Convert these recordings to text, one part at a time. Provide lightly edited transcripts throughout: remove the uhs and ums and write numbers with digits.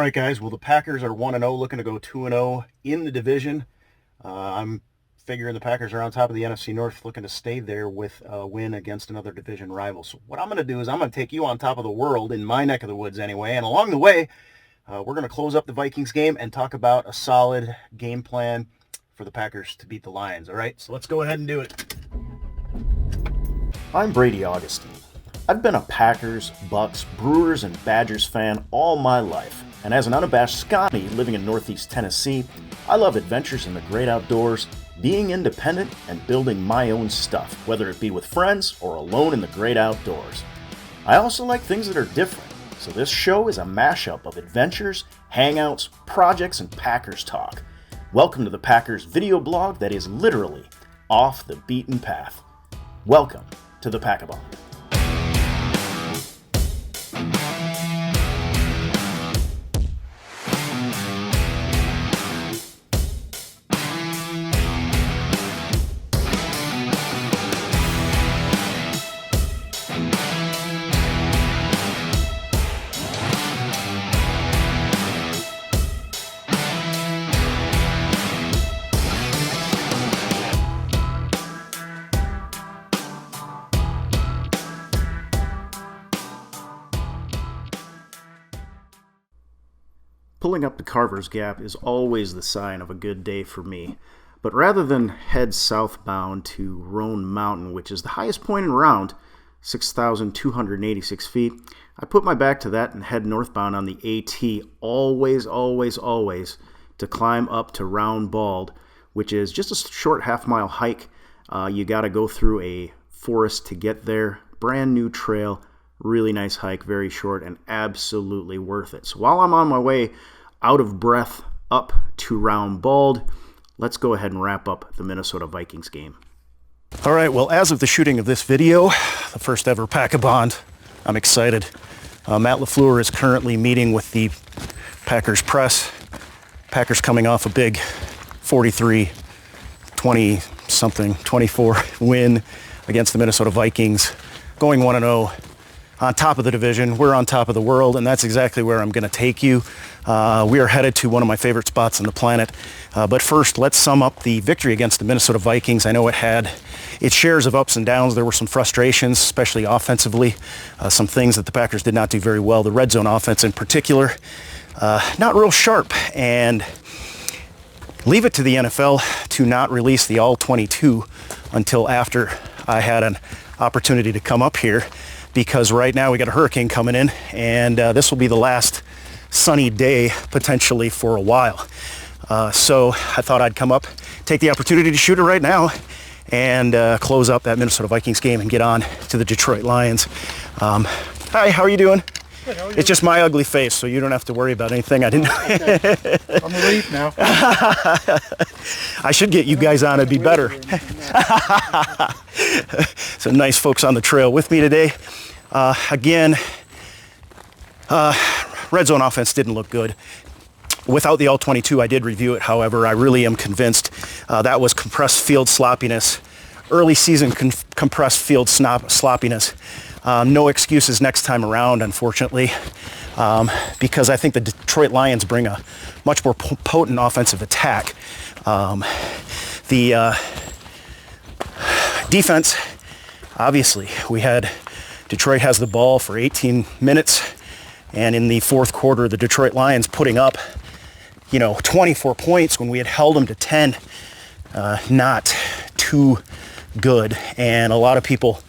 right, guys. Well, the Packers are 1-0, looking to go 2-0 in the division. I'm figuring the Packers are on top of the NFC North, looking to stay there with a win against another division rival. So what I'm going to do is I'm going to take you on top of the world, in my neck of the woods anyway, and along the way, we're going to close up the Vikings game and talk about a solid game plan for the Packers to beat the Lions. All right, so let's go ahead and do it. I'm Brady Augustine. I've been a Packers, Bucks, Brewers, and Badgers fan all my life, and as an unabashed Scotty living in Northeast Tennessee, I love adventures in the great outdoors, being independent, and building my own stuff, whether it be with friends or alone in the great outdoors. I also like things that are different, so this show is a mashup of adventures, hangouts, projects, and Packers talk. Welcome to the Packers video blog that is literally off the beaten path. Welcome to the Packabond. Pulling up the Carver's Gap is always the sign of a good day for me, but rather than head southbound to Roan Mountain, which is the highest point in Round, 6,286 feet, I put my back to that and head northbound on the AT, always to climb up to Round Bald, which is just a short half-mile hike. You got to go through a forest to get there. Brand new trail, really nice hike, very short, and absolutely worth it. So while I'm on my way out of breath up to Round Bald, let's go ahead and wrap up the Minnesota Vikings game. All right, well, as of the shooting of this video, the first ever Packabond, I'm excited. Matt LaFleur is currently meeting with the Packers press. Packers coming off a big 24 win against the Minnesota Vikings, going 1-0. On top of the division, we're on top of the world, and that's exactly where I'm going to take you. We are headed to one of my favorite spots on the planet. But first, let's sum up the victory against the Minnesota Vikings. I know it had its shares of ups and downs. There were some frustrations, especially offensively. Some things that the Packers did not do very well. The red zone offense in particular, not real sharp. And leave it to the NFL to not release the All-22 until after I had an opportunity to come up here, because right now we got a hurricane coming in, and this will be the last sunny day potentially for a while. So I thought I'd come up, take the opportunity to shoot it right now, and close up that Minnesota Vikings game and get on to the Detroit Lions. Hi, how are you doing? Good, how are you? It's just my ugly face, so you don't have to worry about anything. I didn't. Okay. I'm a leap now. I should get you guys on. It'd be better. Some nice folks on the trail with me today. Again, red zone offense didn't look good. Without the All-22, I did review it. However, I really am convinced that was compressed field sloppiness, early season compressed field sloppiness. No excuses next time around, unfortunately, because I think the Detroit Lions bring a much more potent offensive attack. The defense, obviously, Detroit has the ball for 18 minutes, and in the fourth quarter, the Detroit Lions putting up, 24 points when we had held them to 10. Not too good, and a lot of people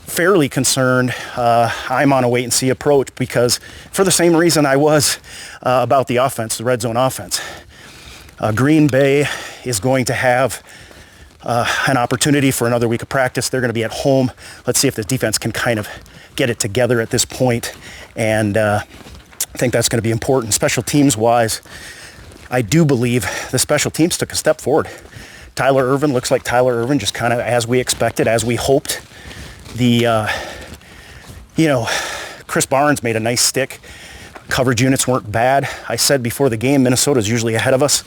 fairly concerned. I'm on a wait-and-see approach because for the same reason I was about the offense, the red zone offense. Green Bay is going to have an opportunity for another week of practice. They're going to be at home. Let's see if the defense can kind of get it together at this point, and I think that's going to be important. Special teams-wise, I do believe the special teams took a step forward. Tyler Ervin looks like Tyler Ervin, just kind of as we expected, as we hoped. Chris Barnes made a nice stick. Coverage units weren't bad. I said before the game, Minnesota's usually ahead of us.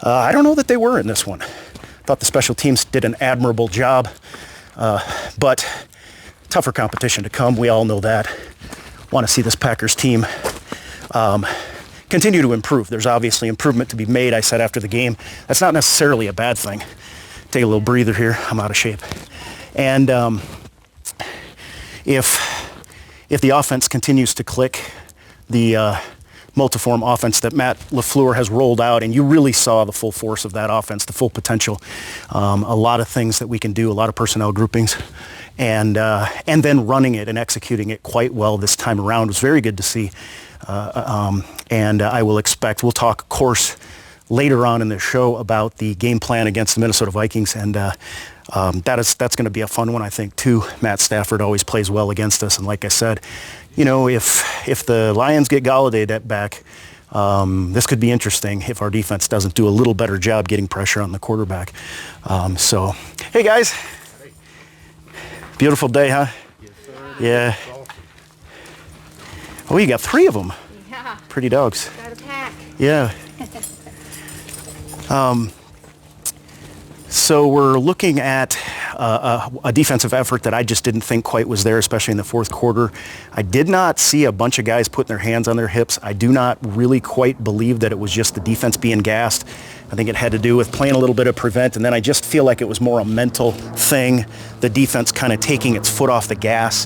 I don't know that they were in this one. Thought the special teams did an admirable job, but tougher competition to come. We all know that. Want to see this Packers team continue to improve. There's obviously improvement to be made. I said after the game, that's not necessarily a bad thing. Take a little breather here. I'm out of shape. And if the offense continues to click, the multiform offense that Matt LaFleur has rolled out, and you really saw the full force of that offense, the full potential, a lot of things that we can do, a lot of personnel groupings, and then running it and executing it quite well this time around was very good to see. And I will expect, we'll talk, of course, later on in the show about the game plan against the Minnesota Vikings, and that's going to be a fun one, I think, too. Matt Stafford always plays well against us, and like I said, you know, if the Lions get Galladay back, this could be interesting if our defense doesn't do a little better job getting pressure on the quarterback. So, hey guys, beautiful day, huh? Yes, sir. Yeah. Oh, you got 3 of them. Yeah, Pretty dogs. got a pack. Yeah. So we're looking at a defensive effort that I just didn't think quite was there, especially in the fourth quarter. I did not see a bunch of guys putting their hands on their hips. I do not really quite believe that it was just the defense being gassed. I think it had to do with playing a little bit of prevent, and then I just feel like it was more a mental thing, the defense kind of taking its foot off the gas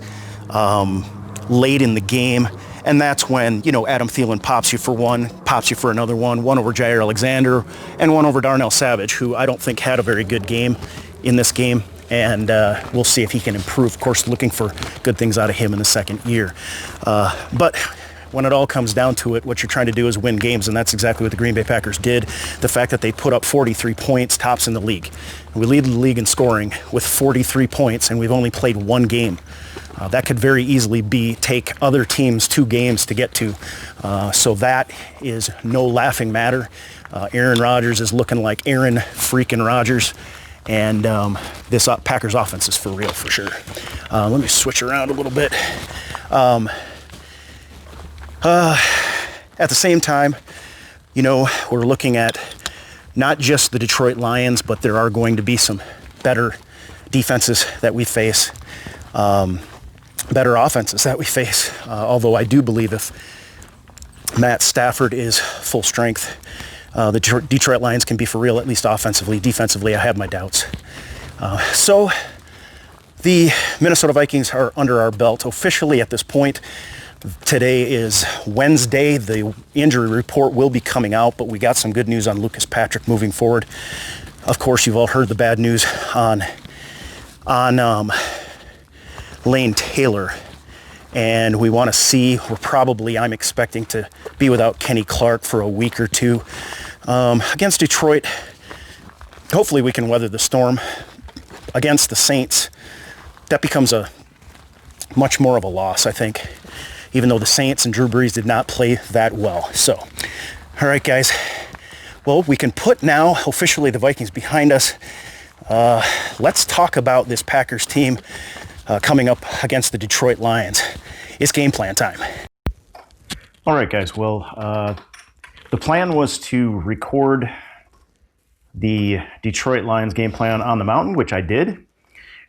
late in the game. And that's when, you know, Adam Thielen pops you for one, pops you for another one over Jair Alexander, and one over Darnell Savage, who I don't think had a very good game in this game. And we'll see if he can improve. Of course, looking for good things out of him in the second year. But when it all comes down to it, what you're trying to do is win games, and that's exactly what the Green Bay Packers did. The fact that they put up 43 points, tops in the league. We lead the league in scoring with 43 points, and we've only played one game. That could very easily take other teams 2 games to get to. So that is no laughing matter. Aaron Rodgers is looking like Aaron freaking Rodgers. And this Packers offense is for real, for sure. Let me switch around a little bit. At the same time, you know, we're looking at not just the Detroit Lions, but there are going to be some better defenses that we face. Better offenses that we face, although I do believe if Matt Stafford is full strength, the Detroit Lions can be for real, at least offensively. Defensively, I have my doubts. So the Minnesota Vikings are under our belt officially at this point. Today is Wednesday. The injury report will be coming out, but we got some good news on Lucas Patrick moving forward. Of course, you've all heard the bad news on Lane Taylor, and we want to see, I'm expecting to be without Kenny Clark for a week or 2. Against Detroit, hopefully we can weather the storm. Against the Saints, that becomes a much more of a loss, I think, even though the Saints and Drew Brees did not play that well. So, all right, guys. Well, we can put now officially the Vikings behind us. Let's talk about this Packers team coming up against the Detroit Lions. It's game plan time. All right, guys. Well, the plan was to record the Detroit Lions game plan on the mountain, which I did,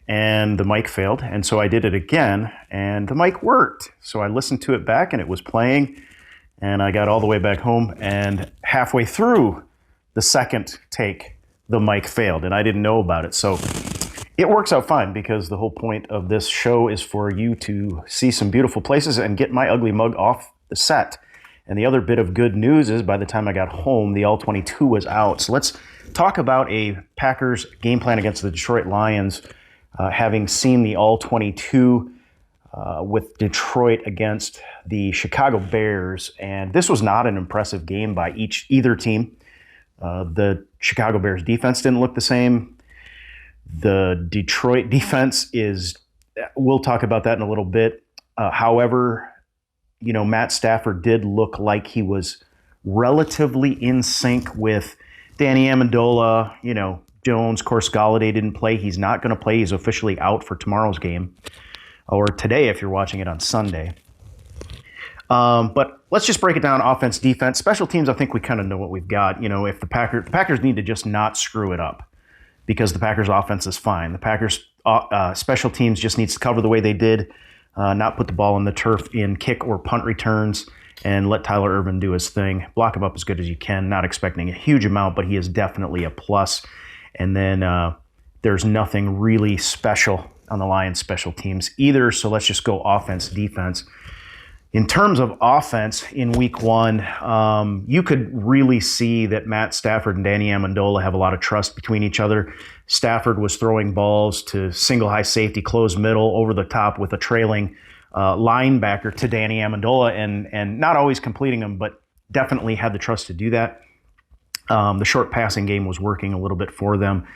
and the mic failed. And so I did it again, and the mic worked. So I listened to it back, and it was playing, and I got all the way back home, and halfway through the second take, the mic failed, and I didn't know about it. So it works out fine, because the whole point of this show is for you to see some beautiful places and get my ugly mug off the set. And the other bit of good news is by the time I got home, the All-22 was out. So let's talk about a Packers game plan against the Detroit Lions, having seen the All-22 with Detroit against the Chicago Bears. And this was not an impressive game by either team. The Chicago Bears defense didn't look the same. The Detroit defense we'll talk about that in a little bit. However, you know, Matt Stafford did look like he was relatively in sync with Danny Amendola, you know, Jones. Of course, Galladay didn't play. He's not going to play. He's officially out for tomorrow's game, or today if you're watching it on Sunday. But let's just break it down: offense, defense, special teams. I think we kind of know what we've got. You know, if the Packers need to just not screw it up, because the Packers offense is fine. The Packers special teams just needs to cover the way they did, not put the ball on the turf in kick or punt returns, and let Tyler Ervin do his thing. Block him up as good as you can. Not expecting a huge amount, but he is definitely a plus. And then there's nothing really special on the Lions special teams either. So let's just go offense, defense. In terms of offense in week one, you could really see that Matt Stafford and Danny Amendola have a lot of trust between each other. Stafford was throwing balls to single high safety, closed middle, over the top with a trailing linebacker to Danny Amendola, and not always completing them, but definitely had the trust to do that. The short passing game was working a little bit for them.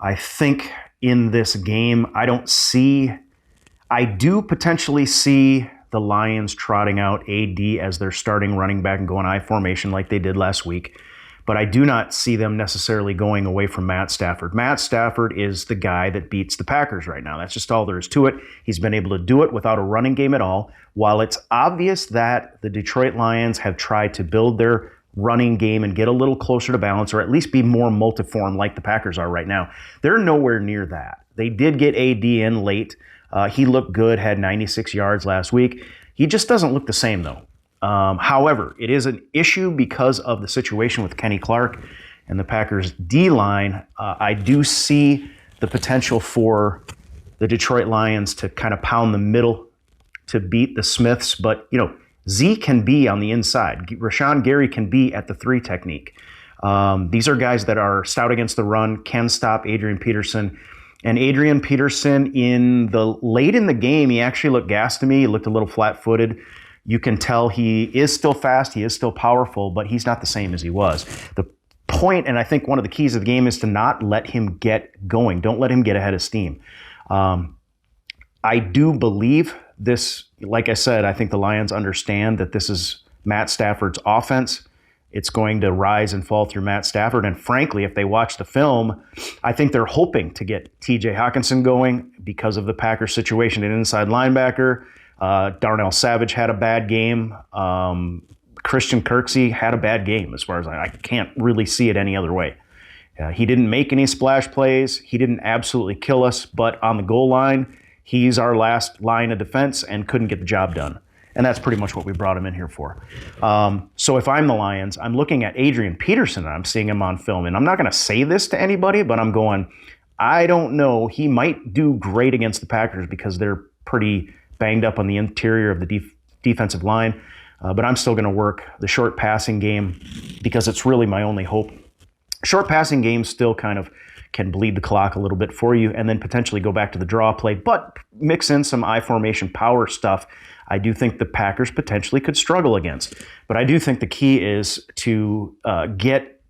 I think in this game, I do potentially see the Lions trotting out AD as their starting running back and going I formation like they did last week. But I do not see them necessarily going away from Matt Stafford. Matt Stafford is the guy that beats the Packers right now. That's just all there is to it. He's been able to do it without a running game at all. While it's obvious that the Detroit Lions have tried to build their running game and get a little closer to balance, or at least be more multiform like the Packers are right now, they're nowhere near that. They did get AD in late. He looked good, had 96 yards last week. He just doesn't look the same, though. However, it is an issue because of the situation with Kenny Clark and the Packers' D-line. I do see the potential for the Detroit Lions to kind of pound the middle to beat the Smiths. But, Z can be on the inside. Rashawn Gary can be at the 3 technique. These are guys that are stout against the run, can stop Adrian Peterson. And Adrian Peterson, late in the game, he actually looked gassed to me. He looked a little flat-footed. You can tell he is still fast, he is still powerful, but he's not the same as he was. The point, and I think one of the keys of the game, is to not let him get going. Don't let him get ahead of steam. I do believe this, like I said, I think the Lions understand that this is Matt Stafford's offense. It's going to rise and fall through Matt Stafford. And frankly, if they watch the film, I think they're hoping to get TJ Hawkinson going because of the Packers situation at inside linebacker. Darnell Savage had a bad game. Christian Kirksey had a bad game as far as I can't really see it any other way. He didn't make any splash plays. He didn't absolutely kill us, but on the goal line, he's our last line of defense and couldn't get the job done. And that's pretty much what we brought him in here for. So if I'm the Lions, I'm looking at Adrian Peterson and I'm seeing him on film. And I'm not going to say this to anybody, but I'm going, I don't know. He might do great against the Packers because they're pretty banged up on the interior of the defensive line. But I'm still going to work the short passing game because it's really my only hope. Short passing games still kind of can bleed the clock a little bit for you and then potentially go back to the draw play, but mix in some I formation power stuff. I do think the Packers potentially could struggle against. But I do think the key is to get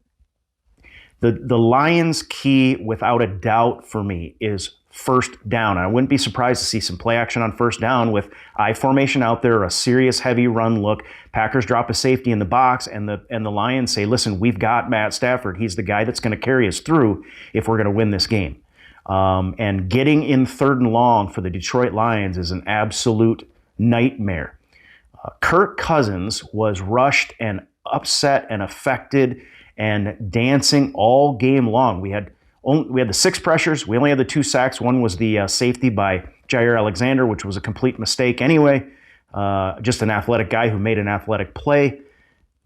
the Lions' key, without a doubt for me, is first down. I wouldn't be surprised to see some play action on first down with I formation out there, a serious heavy run look. Packers drop a safety in the box, and the Lions say, listen, we've got Matt Stafford. He's the guy that's going to carry us through if we're going to win this game. And getting in 3rd and long for the Detroit Lions is an absolute nightmare. Kirk Cousins was rushed and upset and affected and dancing all game long. We had the 6 pressures. We only had the 2 sacks. One was the safety by Jair Alexander, which was a complete mistake anyway. Just an athletic guy who made an athletic play.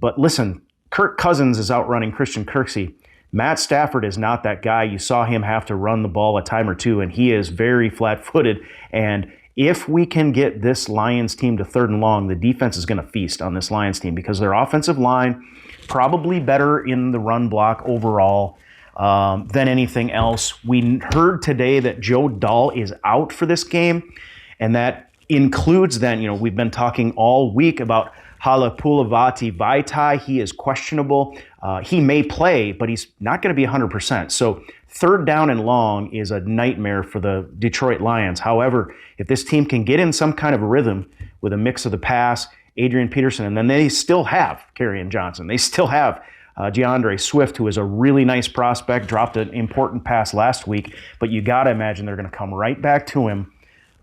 But listen, Kirk Cousins is outrunning Christian Kirksey. Matt Stafford is not that guy. You saw him have to run the ball a time or two, and he is very flat-footed. And if we can get this Lions team to 3rd and long, the defense is going to feast on this Lions team because their offensive line probably better in the run block overall than anything else. We heard today that Joe Dahl is out for this game, and that includes then, we've been talking all week about Halapulavati Vaitai. He is questionable. He may play, but he's not going to be 100%. So 3rd down and long is a nightmare for the Detroit Lions. However, if this team can get in some kind of a rhythm with a mix of the pass, Adrian Peterson, and then they still have Kerryon Johnson. They still have DeAndre Swift, who is a really nice prospect, dropped an important pass last week, but you got to imagine they're going to come right back to him.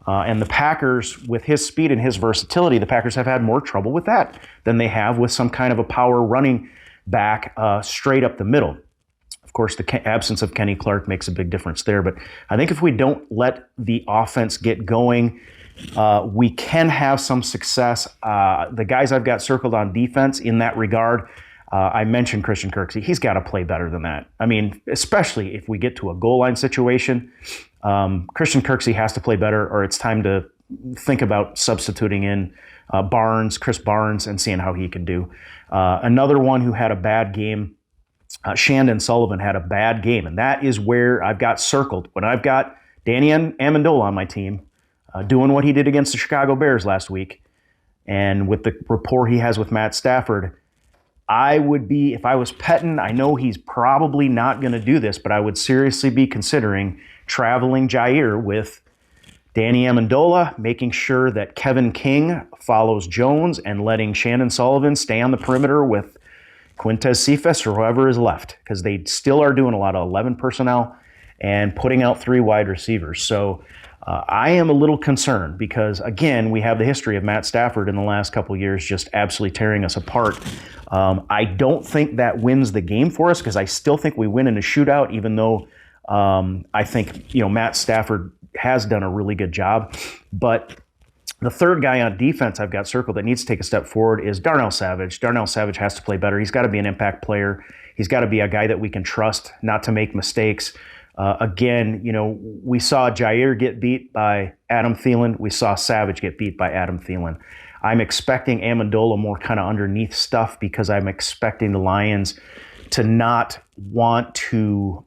And the Packers, with his speed and his versatility, the Packers have had more trouble with that than they have with some kind of a power running back straight up the middle. Of course, the absence of Kenny Clark makes a big difference there. But I think if we don't let the offense get going, we can have some success. The guys I've got circled on defense in that regard, I mentioned Christian Kirksey. He's got to play better than that. I mean, especially if we get to a goal line situation, Christian Kirksey has to play better, or it's time to think about substituting in Chris Barnes, and seeing how he can do. Another one who had a bad game, Shandon Sullivan had a bad game, and that is where I've got circled. When I've got Danny Amendola on my team, doing what he did against the Chicago Bears last week, and with the rapport he has with Matt Stafford, I would be, if I was petting, I know he's probably not going to do this, but I would seriously be considering traveling Jair with Danny Amendola, making sure that Kevin King follows Jones, and letting Shandon Sullivan stay on the perimeter with Quintez Cephas or whoever is left, because they still are doing a lot of 11 personnel and putting out 3 wide receivers. So I am a little concerned because, again, we have the history of Matt Stafford in the last couple of years just absolutely tearing us apart. I don't think that wins the game for us, because I still think we win in a shootout, even though I think Matt Stafford has done a really good job. But the third guy on defense I've got circled that needs to take a step forward is Darnell Savage. Darnell Savage has to play better. He's got to be an impact player. He's got to be a guy that we can trust not to make mistakes. Again, we saw Jair get beat by Adam Thielen. We saw Savage get beat by Adam Thielen. I'm expecting Amendola more kind of underneath stuff, because I'm expecting the Lions to not want to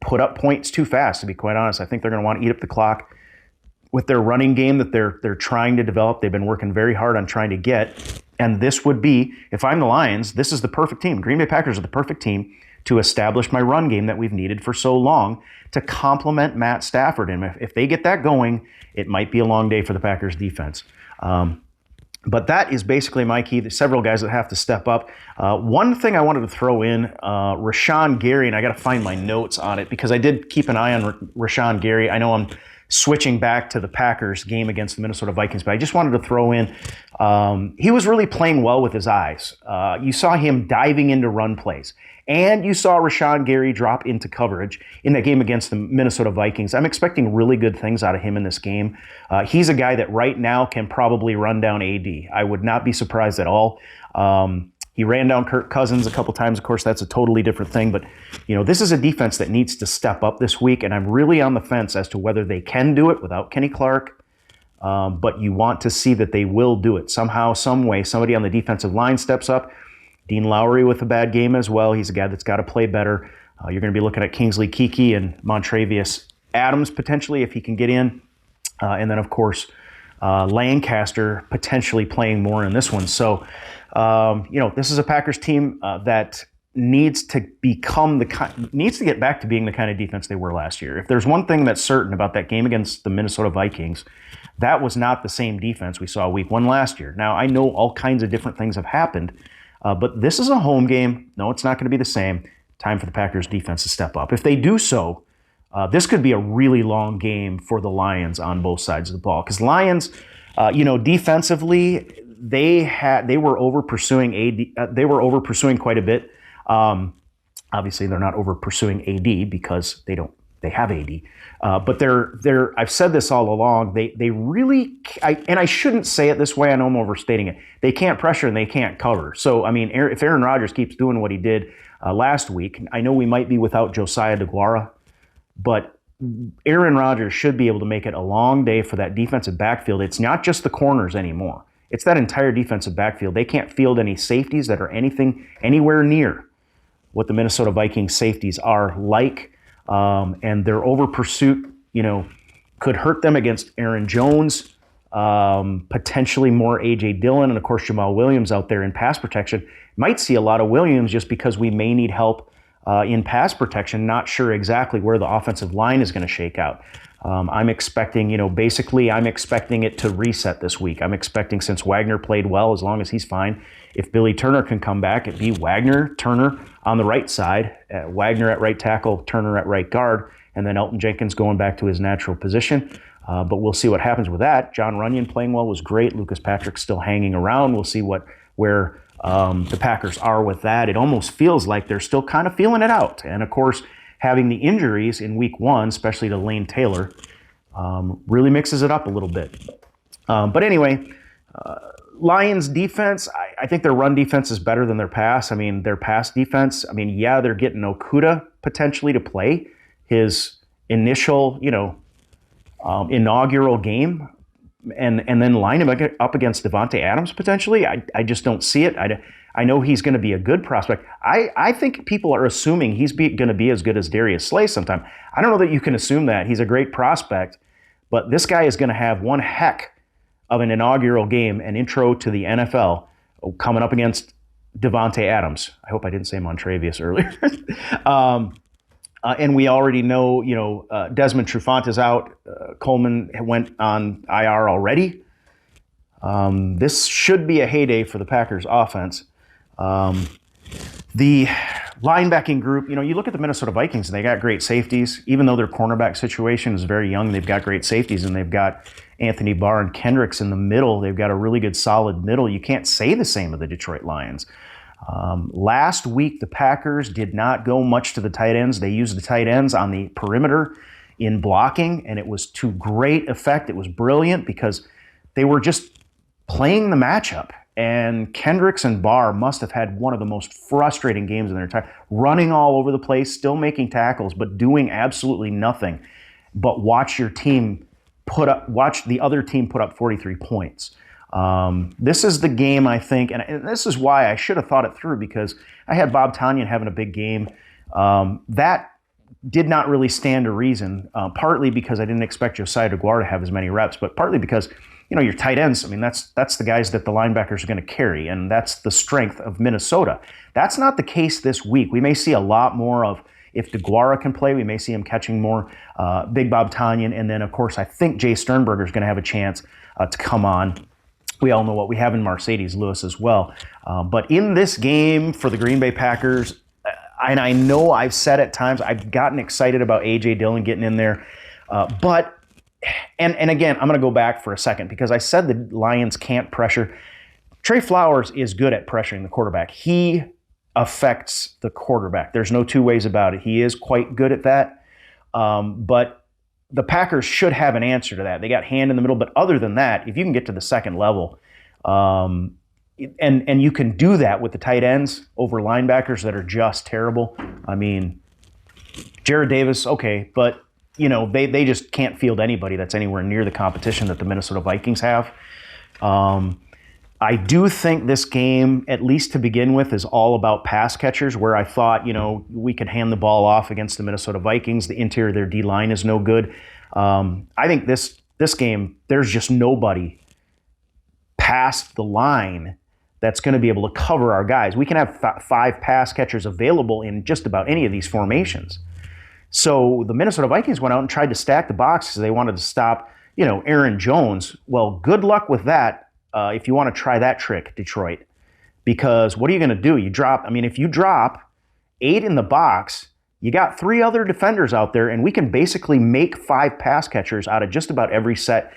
put up points too fast, to be quite honest. I think they're going to want to eat up the clock with their running game that they're trying to develop. They've been working very hard on trying to get. And this would be, if I'm the Lions, this is the perfect team. Green Bay Packers are the perfect team to establish my run game that we've needed for so long to complement Matt Stafford. And if they get that going, it might be a long day for the Packers defense. But that is basically my key. There's several guys that have to step up. One thing I wanted to throw in, Rashawn Gary, and I got to find my notes on it, because I did keep an eye on Rashawn Gary. I know I'm switching back to the Packers game against the Minnesota Vikings, but I just wanted to throw in, he was really playing well with his eyes. You saw him diving into run plays, and you saw Rashawn Gary drop into coverage in that game against the Minnesota Vikings. I'm expecting really good things out of him in this game. He's a guy that right now can probably run down AD. I would not be surprised at all. He ran down Kirk Cousins a couple times. Of course, that's a totally different thing. But, this is a defense that needs to step up this week, and I'm really on the fence as to whether they can do it without Kenny Clark. But you want to see that they will do it. Somehow, some way, somebody on the defensive line steps up. Dean Lowry with a bad game as well. He's a guy that's got to play better. You're going to be looking at Kingsley Keke and Montravius Adams potentially, if he can get in. And then, of course, Lancaster potentially playing more in this one. So, this is a Packers team that needs to get back to being the kind of defense they were last year. If there's one thing that's certain about that game against the Minnesota Vikings, that was not the same defense we saw week 1 last year. Now, I know all kinds of different things have happened, but this is a home game. No, it's not going to be the same. Time for the Packers defense to step up. If they do so, this could be a really long game for the Lions on both sides of the ball, because Lions, defensively, they were over pursuing AD. They were over pursuing quite a bit. Obviously, they're not over pursuing AD because they have AD. But they're. I've said this all along. They really. And I shouldn't say it this way. I know I'm overstating it. They can't pressure and they can't cover. So if Aaron Rodgers keeps doing what he did last week, I know we might be without Josiah DeGuara, but Aaron Rodgers should be able to make it a long day for that defensive backfield. It's not just the corners anymore. It's that entire defensive backfield. They can't field any safeties that are anywhere near what the Minnesota Vikings safeties are like. And their over pursuit, could hurt them against Aaron Jones, potentially more A.J. Dillon, and of course Jamal Williams out there in pass protection. Might see a lot of Williams just because we may need help in pass protection. Not sure exactly where the offensive line is going to shake out. I'm expecting, I'm expecting it to reset this week. I'm expecting, since Wagner played well, as long as he's fine, if Billy Turner can come back, it'd be Wagner, Turner on the right side, Wagner at right tackle, Turner at right guard, and then Elton Jenkins going back to his natural position. But we'll see what happens with that. John Runyon playing well was great. Lucas Patrick still hanging around. We'll see where The Packers are with that. It almost feels like they're still kind of feeling it out. And of course, having the injuries in week one, especially to Lane Taylor, really mixes it up a little bit. But anyway, Lions defense, I think their run defense is better than their pass. I mean, their pass defense, yeah, they're getting Okudah potentially to play his initial, inaugural game and then line him up against Devontae Adams potentially. I just don't see it. I know he's going to be a good prospect. I think people are assuming he's going to be as good as Darius Slay sometime. I don't know that you can assume that. He's a great prospect, but this guy is going to have one heck of an inaugural game, an intro to the NFL, coming up against Devontae Adams. I hope I didn't say Montravius earlier. And we already know, Desmond Trufant is out. Coleman went on IR already. This should be a heyday for the Packers offense. The linebacking group, you look at the Minnesota Vikings, and they got great safeties. Even though their cornerback situation is very young, they've got great safeties, and they've got Anthony Barr and Kendricks in the middle. They've got a really good, solid middle. You can't say the same of the Detroit Lions. Last week, the Packers did not go much to the tight ends. They used the tight ends on the perimeter in blocking, and it was to great effect. It was brilliant because they were just playing the matchup. And Kendricks and Barr must have had one of the most frustrating games in their time, running all over the place, still making tackles, but doing absolutely nothing. But watch the other team put up 43 points. This is the game, I think, and this is why I should have thought it through, because I had Bob Tonyan having a big game. That did not really stand to reason, partly because I didn't expect Josiah DeGuara to have as many reps, but partly because, your tight ends, that's the guys that the linebackers are going to carry, and that's the strength of Minnesota. That's not the case this week. We may see a lot more of, if DeGuara can play, we may see him catching more. Big Bob Tonyan, and then, of course, I think Jay Sternberger is going to have a chance to come on. We all know what we have in Mercedes Lewis as well. But in this game for the Green Bay Packers, and I know I've said at times, I've gotten excited about A.J. Dillon getting in there. But again, I'm going to go back for a second because I said the Lions can't pressure. Trey Flowers is good at pressuring the quarterback. He affects the quarterback. There's no two ways about it. He is quite good at that. But the Packers should have an answer to that. They got hand in the middle, but other than that, if you can get to the second level, and you can do that with the tight ends over linebackers that are just terrible. Jared Davis, okay, but they just can't field anybody that's anywhere near the competition that the Minnesota Vikings have. I do think this game, at least to begin with, is all about pass catchers, where I thought, we could hand the ball off against the Minnesota Vikings. The interior of their D-line is no good. I think this game, there's just nobody past the line that's going to be able to cover our guys. We can have five pass catchers available in just about any of these formations. So the Minnesota Vikings went out and tried to stack the box because they wanted to stop, Aaron Jones. Well, good luck with that. If you want to try that trick, Detroit, because what are you going to do? If you drop 8 in the box, you got 3 other defenders out there, and we can basically make 5 pass catchers out of just about every set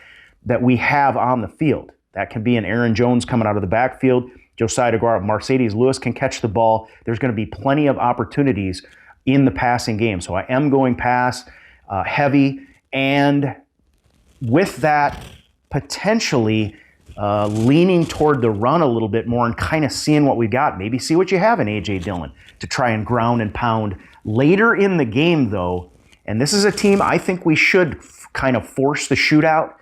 that we have on the field. That can be an Aaron Jones coming out of the backfield. Josiah DeGuara, Mercedes Lewis can catch the ball. There's going to be plenty of opportunities in the passing game. So I am going pass heavy, and with that, potentially leaning toward the run a little bit more and kind of seeing what we got. Maybe see what you have in A.J. Dillon to try and ground and pound. Later in the game, though, and this is a team I think we should kind of force the shootout.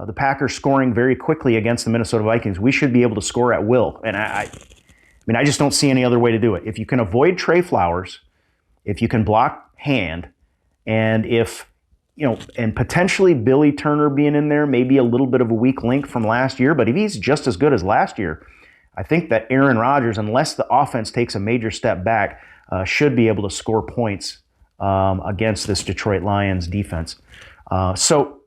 The Packers scoring very quickly against the Minnesota Vikings. We should be able to score at will. And I just don't see any other way to do it. If you can avoid Trey Flowers, if you can block Hand, and if and potentially Billy Turner being in there, maybe a little bit of a weak link from last year, but if he's just as good as last year, I think that Aaron Rodgers, unless the offense takes a major step back, should be able to score points against this Detroit Lions defense. So,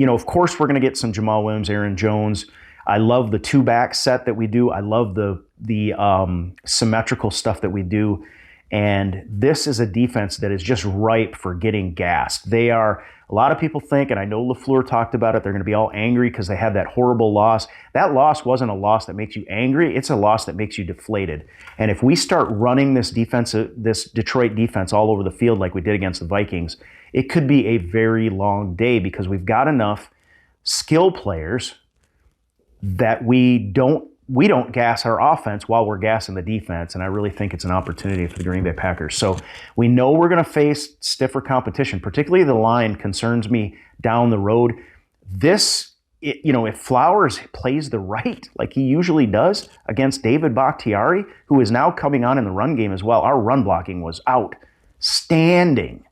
of course, we're going to get some Jamal Williams, Aaron Jones. I love the 2-back set that we do. I love the symmetrical stuff that we do. And this is a defense that is just ripe for getting gassed. They are A lot of people think, and I know LaFleur talked about it, they're going to be all angry because they had that horrible loss. That loss wasn't a loss that makes you angry. It's a loss that makes you deflated. And if we start running this Detroit defense all over the field like we did against the Vikings, it could be a very long day because we've got enough skill players that we don't gas our offense while we're gassing the defense, and I really think it's an opportunity for the Green Bay Packers. So we know we're going to face stiffer competition, particularly the line concerns me down the road. If Flowers plays the right, like he usually does against David Bakhtiari, who is now coming on in the run game as well. Our run blocking was outstanding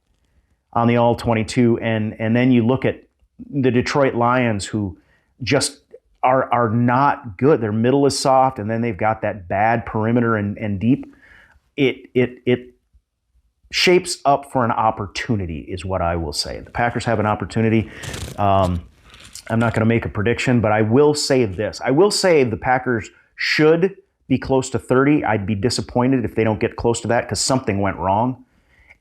on the All-22, and then you look at the Detroit Lions, who just are not good. Their middle is soft, and then they've got that bad perimeter and deep. It shapes up for an opportunity, is what I will say. The Packers have an opportunity. I'm not going to make a prediction, but I will say this. I will say the Packers should be close to 30. I'd be disappointed if they don't get close to that because something went wrong,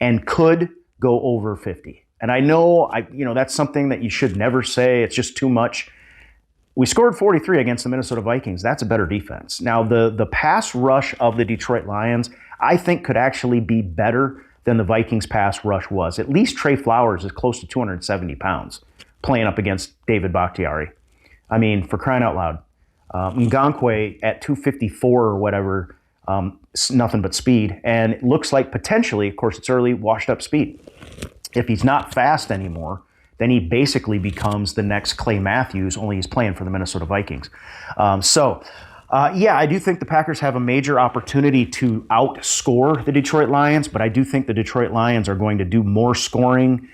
and could go over 50. And I know that's something that you should never say. It's just too much. We scored 43 against the Minnesota Vikings. That's a better defense. Now, the pass rush of the Detroit Lions, I think, could actually be better than the Vikings pass rush was. At least Trey Flowers is close to 270 pounds playing up against David Bakhtiari. I mean, for crying out loud. Ngakoue at 254 or whatever, nothing but speed. And it looks like potentially, of course it's early, washed up speed. If he's not fast anymore, then he basically becomes the next Clay Matthews, only he's playing for the Minnesota Vikings. I do think the Packers have a major opportunity to outscore the Detroit Lions, but I do think the Detroit Lions are going to do more scoring.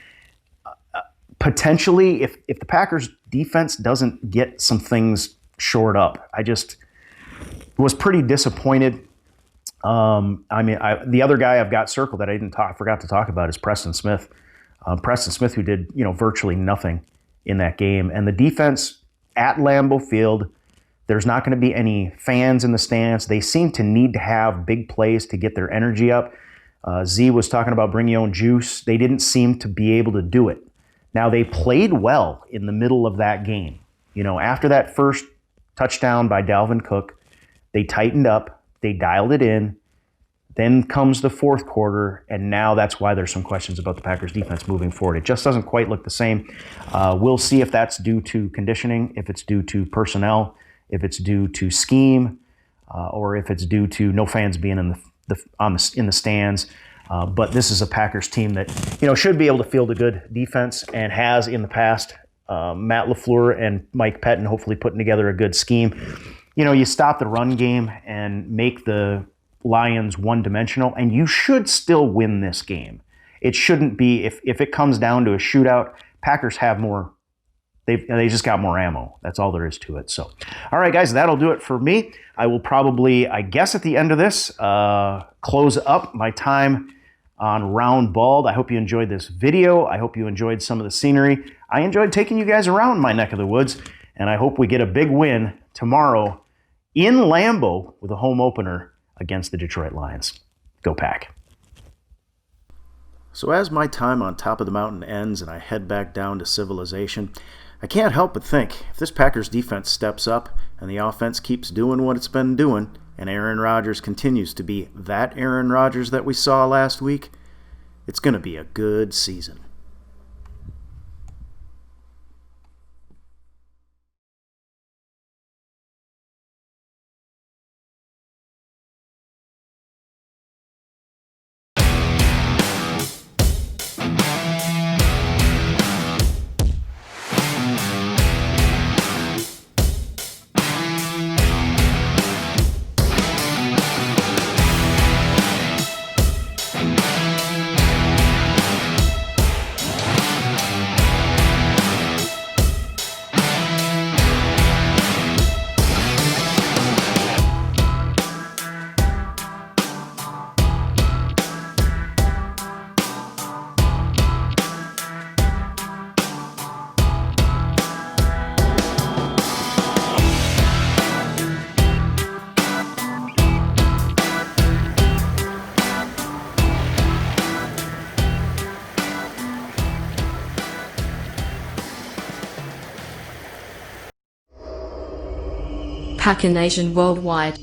Potentially, if the Packers defense doesn't get some things shored up. I just was pretty disappointed. The other guy I've got circled that I forgot to talk about is Preston Smith. Preston Smith, who did virtually nothing in that game. And the defense at Lambeau Field, there's not going to be any fans in the stands. They seem to need to have big plays to get their energy up. Z was talking about bring your own juice. They didn't seem to be able to do it. Now, they played well in the middle of that game. After that first touchdown by Dalvin Cook, they tightened up, they dialed it in. Then comes the fourth quarter, and now that's why there's some questions about the Packers defense moving forward. It just doesn't quite look the same. We'll see if that's due to conditioning, if it's due to personnel, if it's due to scheme, or if it's due to no fans being in the stands. But this is a Packers team that should be able to field a good defense and has in the past. Matt LaFleur and Mike Pettin hopefully putting together a good scheme. You stop the run game and make the Lions one-dimensional, and you should still win this game. It shouldn't be, if it comes down to a shootout, Packers have more, they just got more ammo. That's all there is to it. So, all right, guys, that'll do it for me. I will probably, I guess at the end of this, close up my time on Round Bald. I hope you enjoyed this video. I hope you enjoyed some of the scenery. I enjoyed taking you guys around my neck of the woods, and I hope we get a big win tomorrow in Lambeau with a home opener against the Detroit Lions. Go Pack. So as my time on top of the mountain ends and I head back down to civilization, I can't help but think, if this Packers defense steps up and the offense keeps doing what it's been doing, and Aaron Rodgers continues to be that Aaron Rodgers that we saw last week, it's going to be a good season. Packer Nation worldwide.